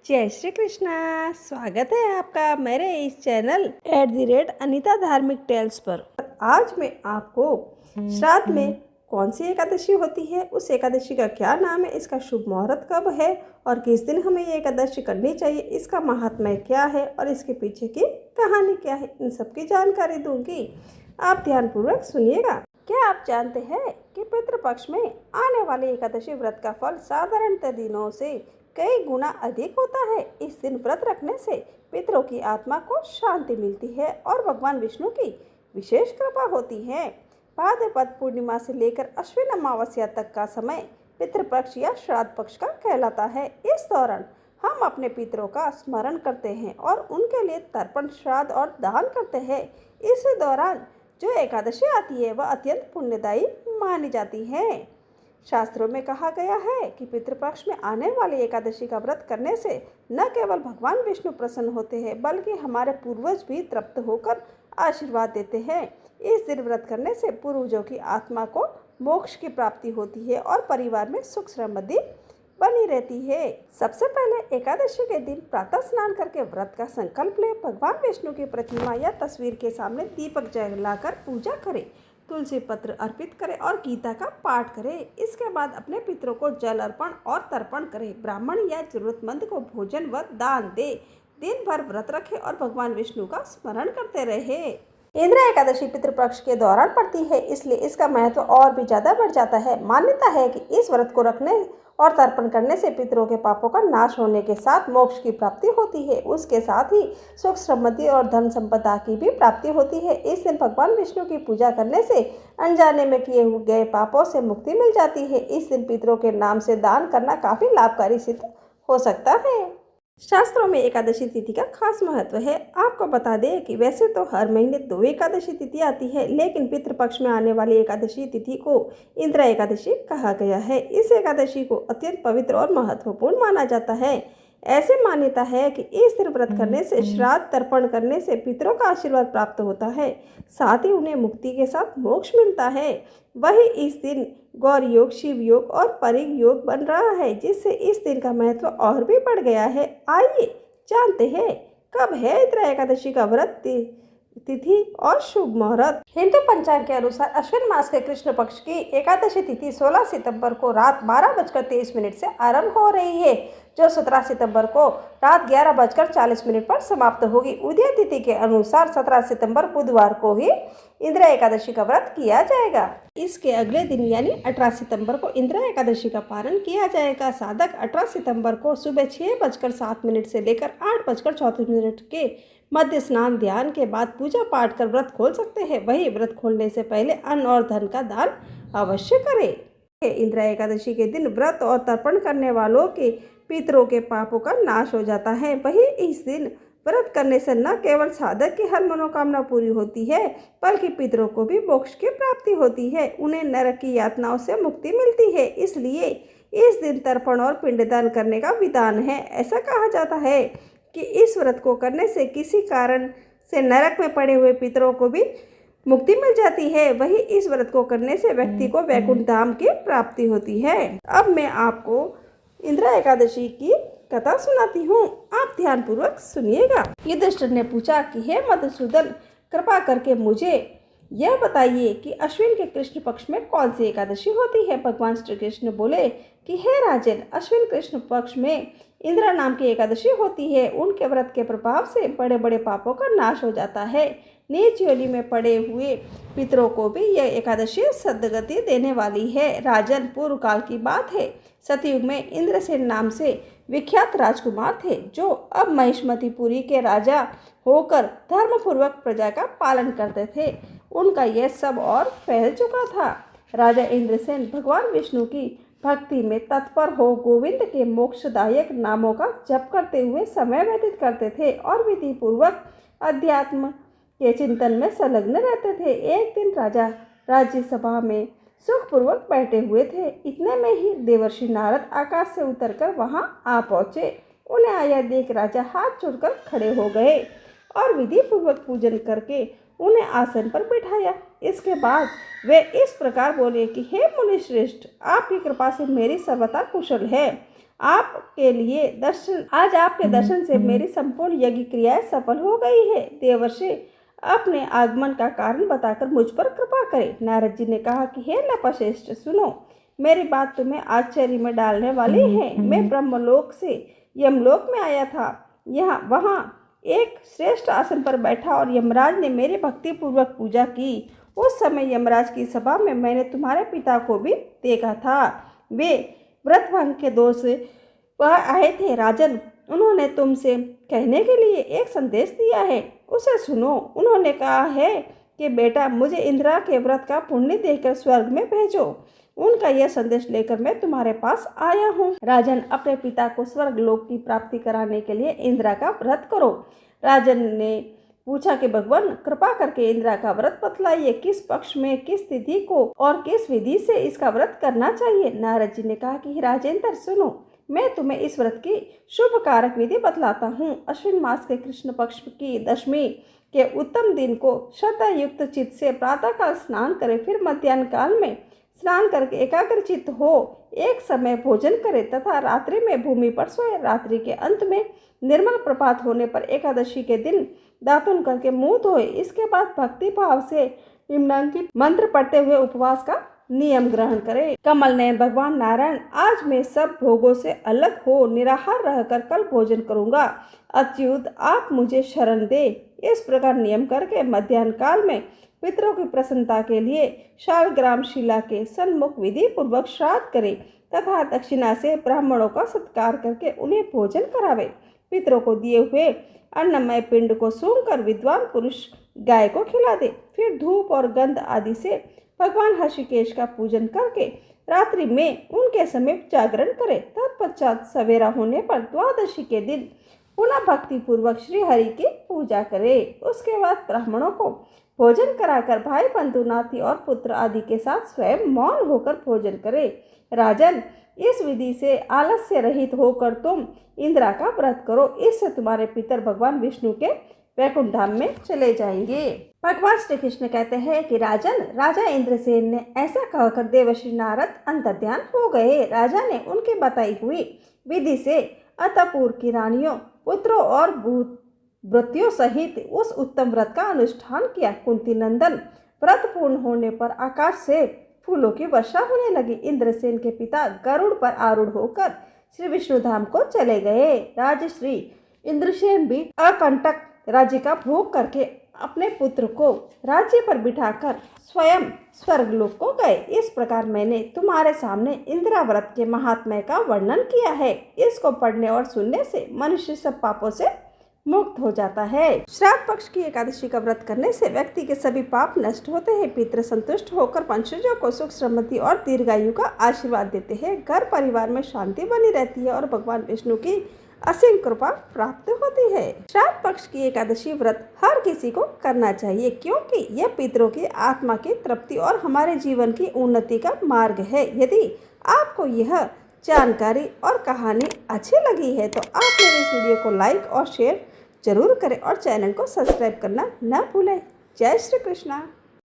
जय श्री कृष्णा। स्वागत है आपका मेरे इस चैनल @अनीता धार्मिक टेल्स पर। आज मैं आपको श्राद्ध में कौन सी एकादशी होती है, उस एकादशी का क्या नाम है, इसका शुभ मुहूर्त कब है और किस दिन हमें ये एकादशी करनी चाहिए, इसका महात्म्य क्या है और इसके पीछे की कहानी क्या है, इन सब की जानकारी दूंगी। आप ध्यानपूर्वक सुनिएगा। क्या आप जानते हैं कि पितृपक्ष में आने वाली एकादशी व्रत का फल साधारणतः दिनों से कई गुना अधिक होता है। इस दिन व्रत रखने से पितरों की आत्मा को शांति मिलती है और भगवान विष्णु की विशेष कृपा होती है। भाद्रपद पूर्णिमा से लेकर अश्विन अमावस्या तक का समय पितृपक्ष या श्राद्ध पक्ष का कहलाता है। इस दौरान हम अपने पितरों का स्मरण करते हैं और उनके लिए तर्पण, श्राद्ध और दान करते हैं। इस दौरान जो एकादशी आती है वह अत्यंत पुण्यदायी मानी जाती है। शास्त्रों में कहा गया है कि पितृपक्ष में आने वाली एकादशी का व्रत करने से न केवल भगवान विष्णु प्रसन्न होते हैं बल्कि हमारे पूर्वज भी तृप्त होकर आशीर्वाद देते हैं। इस दिन व्रत करने से पूर्वजों की आत्मा को मोक्ष की प्राप्ति होती है और परिवार में सुख समृद्धि बनी रहती है। सबसे पहले एकादशी के दिन प्रातः स्नान करके व्रत का संकल्प ले। भगवान विष्णु की प्रतिमा या तस्वीर के सामने दीपक जलाकर पूजा करें, तुलसी पत्र अर्पित करें और गीता का पाठ करें। इसके बाद अपने पितरों को जल अर्पण और तर्पण करें। ब्राह्मण या जरूरतमंद को भोजन व दान दे। दिन भर व्रत रखें और भगवान विष्णु का स्मरण करते रहे। इंद्र एकादशी पितृपक्ष के दौरान पड़ती है, इसलिए इसका महत्व और भी ज्यादा बढ़ जाता है। मान्यता है कि इस व्रत को रखने और तर्पण करने से पितरों के पापों का नाश होने के साथ मोक्ष की प्राप्ति होती है। उसके साथ ही सुख समृद्धि और धन संपदा की भी प्राप्ति होती है। इस दिन भगवान विष्णु की पूजा करने से अनजाने में किए गए पापों से मुक्ति मिल जाती है। इस दिन पितरों के नाम से दान करना काफी लाभकारी सिद्ध हो सकता है। शास्त्रों में एकादशी तिथि का खास महत्व है। आपको बता दें कि वैसे तो हर महीने 2 एकादशी तिथि आती है, लेकिन पितृपक्ष में आने वाली एकादशी तिथि को इंद्र एकादशी कहा गया है। इस एकादशी को अत्यंत पवित्र और महत्वपूर्ण माना जाता है। ऐसे मान्यता है कि इस दिन व्रत करने से, श्राद्ध तर्पण करने से पितरों का आशीर्वाद प्राप्त होता है, साथ ही उन्हें मुक्ति के साथ मोक्ष मिलता है। वही इस दिन गौर योग, शिव योग और परिग योग बन रहा है, जिससे इस दिन का महत्व और भी बढ़ गया है। आइए जानते हैं कब है इंद्र एकादशी का व्रत, तिथि और शुभ मुहूर्त। हिंदू पंचांग के अनुसार अश्विन मास के कृष्ण पक्ष की एकादशी तिथि 16 सितंबर को रात 12:23 से आरंभ हो रही है, जो 17 सितंबर को रात 11:40 पर समाप्त होगी। उदय तिथि के अनुसार 17 सितंबर बुधवार को ही इंद्र एकादशी का व्रत किया जाएगा। इसके अगले दिन यानी 18 सितंबर को इंद्र एकादशी का पारण किया जाएगा। साधक 18 सितंबर को सुबह 6:07 से लेकर 8:34 के मध्य स्नान ध्यान के बाद पूजा पाठ कर व्रत खोल सकते हैं। वही व्रत खोलने से पहले अन्न और धन का दान अवश्य करें। इंद्र एकादशी के दिन व्रत और तर्पण करने वालों के पितरों के पापों का नाश हो जाता है। वही इस दिन व्रत करने से न केवल साधक की हर मनोकामना पूरी होती है बल्कि पितरों को भी मोक्ष की प्राप्ति होती है। उन्हें नरक की यातनाओं से मुक्ति मिलती है। इसलिए इस दिन तर्पण और पिंडदान करने का विधान है। ऐसा कहा जाता है कि इस व्रत को करने से किसी कारण से नरक में पड़े हुए पितरों को भी मुक्ति मिल जाती है। वही इस व्रत को करने से व्यक्ति को वैकुंठ धाम की प्राप्ति होती है। अब मैं आपको इंद्र एकादशी की कथा सुनाती हूँ, आप ध्यानपूर्वक सुनिएगा। युधिष्ठिर ने पूछा कि हे मधुसूदन, कृपा करके मुझे यह बताइए कि अश्विन के कृष्ण पक्ष में कौन सी एकादशी होती है। भगवान श्री कृष्ण बोले कि हे राजन, अश्विन कृष्ण पक्ष में इंद्र नाम की एकादशी होती है। उनके व्रत के प्रभाव से बड़े बड़े पापों का नाश हो जाता है। नीच योनि में पड़े हुए पितरों को भी यह एकादशी सद्गति देने वाली है। राजन, पूर्व काल की बात है। सतयुग में इंद्रसेन नाम से विख्यात राजकुमार थे, जो अब महिष्मतिपुरी के राजा होकर धर्मपूर्वक प्रजा का पालन करते थे। उनका यह सब और फैल चुका था। राजा इंद्रसेन भगवान विष्णु की भक्ति में तत्पर हो गोविंद के मोक्षदायक नामों का जप करते हुए समय व्यतीत करते थे और विधि पूर्वक अध्यात्म के चिंतन में संलग्न रहते थे। एक दिन राजा राज्यसभा में सुखपूर्वक बैठे हुए थे। इतने में ही देवर्षि नारद आकाश से उतरकर वहां आ पहुंचे। उन्हें आया देख राजा हाथ जोड़कर खड़े हो गए और विधि पूर्वक पूजन करके उन्हें आसन पर बिठाया। इसके बाद वे इस प्रकार बोले कि हे मुनि श्रेष्ठ, आपकी कृपा से मेरी सर्वथा कुशल है आपके लिए दर्शन आज आपके दर्शन से मेरी संपूर्ण यज्ञ क्रियाएं सफल हो गई है। देवर्षि अपने आगमन का कारण बताकर मुझ पर कृपा करें। नारद जी ने कहा कि हे नपश्रेष्ठ, सुनो, मेरी बात तुम्हें आश्चर्य में डालने वाली है। मैं ब्रह्मलोक से यमलोक में आया था। वहाँ एक श्रेष्ठ आसन पर बैठा और यमराज ने मेरी भक्तिपूर्वक पूजा की। उस समय यमराज की सभा में मैंने तुम्हारे पिता को भी देखा था। वे व्रत भंग के दोष से वह आए थे। राजन, उन्होंने तुमसे कहने के लिए एक संदेश दिया है, उसे सुनो। उन्होंने कहा है कि बेटा, मुझे इंद्रा के व्रत का पुण्य देकर स्वर्ग में भेजो। उनका यह संदेश लेकर मैं तुम्हारे पास आया हूँ। राजन, अपने पिता को स्वर्ग लोक की प्राप्ति कराने के लिए इंद्रा का व्रत करो। राजन ने पूछा कि भगवान, कृपा करके इंद्रा का व्रत बतलाइए। किस पक्ष में, किस तिथि को और किस विधि से इसका व्रत करना चाहिए। नारद जी ने कहा कि राजेंद्र, सुनो, मैं तुम्हें इस व्रत की शुभ कारक विधि बतलाता हूँ। अश्विन मास के कृष्ण पक्ष की दशमी के उत्तम दिन को श्रद्धा युक्त चित्त से प्रातःकाल स्नान करें, फिर मध्याह्न काल में स्नान करके एकाग्रचित्त हो एक समय भोजन करे तथा रात्रि में भूमि पर सोए। रात्रि के अंत में निर्मल प्रभात होने पर एकादशी के दिन दातुन करके मुंह धोए। इसके बाद भक्ति भाव से निम्नांकित मंत्र पढ़ते हुए उपवास का नियम ग्रहण करे। कमल नयन भगवान नारायण, आज मैं सब भोगों से अलग हो निराहार रहकर कल भोजन करूंगा। अच्युत, आप मुझे शरण दे। इस प्रकार नियम करके मध्याह्न काल में पितरों की प्रसन्नता के लिए शालग्राम शिला के सन्मुख विधि पूर्वक श्राद्ध करे तथा दक्षिणा से ब्राह्मणों का सत्कार करके उन्हें भोजन करावे। पितरों को दिए हुए अन्नमय पिंड को सूंघकर विद्वान पुरुष गाय को खिला दे। फिर धूप और गंध आदि से भगवान हृषिकेश का पूजन करके रात्रि में उनके समीप जागरण करे। तत्पश्चात सवेरा होने पर द्वादशी के दिन पुनः भक्ति पूर्वक श्री हरि की पूजा करे। उसके बाद ब्राह्मणों को भोजन कराकर भाई बंधु नाती और पुत्र आदि के साथ स्वयं मौन होकर भोजन करे। राजन, इस विधि से आलस्य रहित होकर तुम इंद्रा का व्रत करो। इससे तुम्हारे पितर भगवान विष्णु के वैकुंठ धाम में चले जाएंगे। भगवान श्री कृष्ण कहते हैं कि राजन, राजा इंद्रसेन ने ऐसा कहकर देवर्षि नारद अंतर्ध्यान हो गए। राजा ने उनकी बताई हुई विधि से अतःपुर की रानियों, पुत्रों और भृत्यों सहित उस उत्तम व्रत का अनुष्ठान किया। कुंती नंदन, व्रत पूर्ण होने पर आकाश से फूलों की वर्षा होने लगी। इंद्रसेन के पिता गरुड़ पर आरूढ़ होकर श्री विष्णु धाम को चले गए। राजश्री इंद्रसेन भी अकंटक राज्य का भोग करके अपने पुत्र को राज्य पर बिठाकर स्वयं स्वर्गलोक को गए। इस प्रकार मैंने तुम्हारे सामने इंदिरा व्रत के महात्म्य का वर्णन किया है। इसको पढ़ने और सुनने से मनुष्य सब पापों से मुक्त हो जाता है। श्राद्ध पक्ष की एकादशी का व्रत करने से व्यक्ति के सभी पाप नष्ट होते हैं। पितृ संतुष्ट होकर वंशजों को सुख समृद्धि और दीर्घायु का आशीर्वाद देते हैं। घर परिवार में शांति बनी रहती है और भगवान विष्णु की असीम कृपा प्राप्त होती है। श्राद्ध पक्ष की एकादशी व्रत हर किसी को करना चाहिए, क्योंकि यह पितरों की आत्मा की तृप्ति और हमारे जीवन की उन्नति का मार्ग है। यदि आपको यह जानकारी और कहानी अच्छी लगी है तो आप मेरे इस वीडियो को लाइक और शेयर जरूर करें और चैनल को सब्सक्राइब करना न भूलें। जय श्री कृष्णा।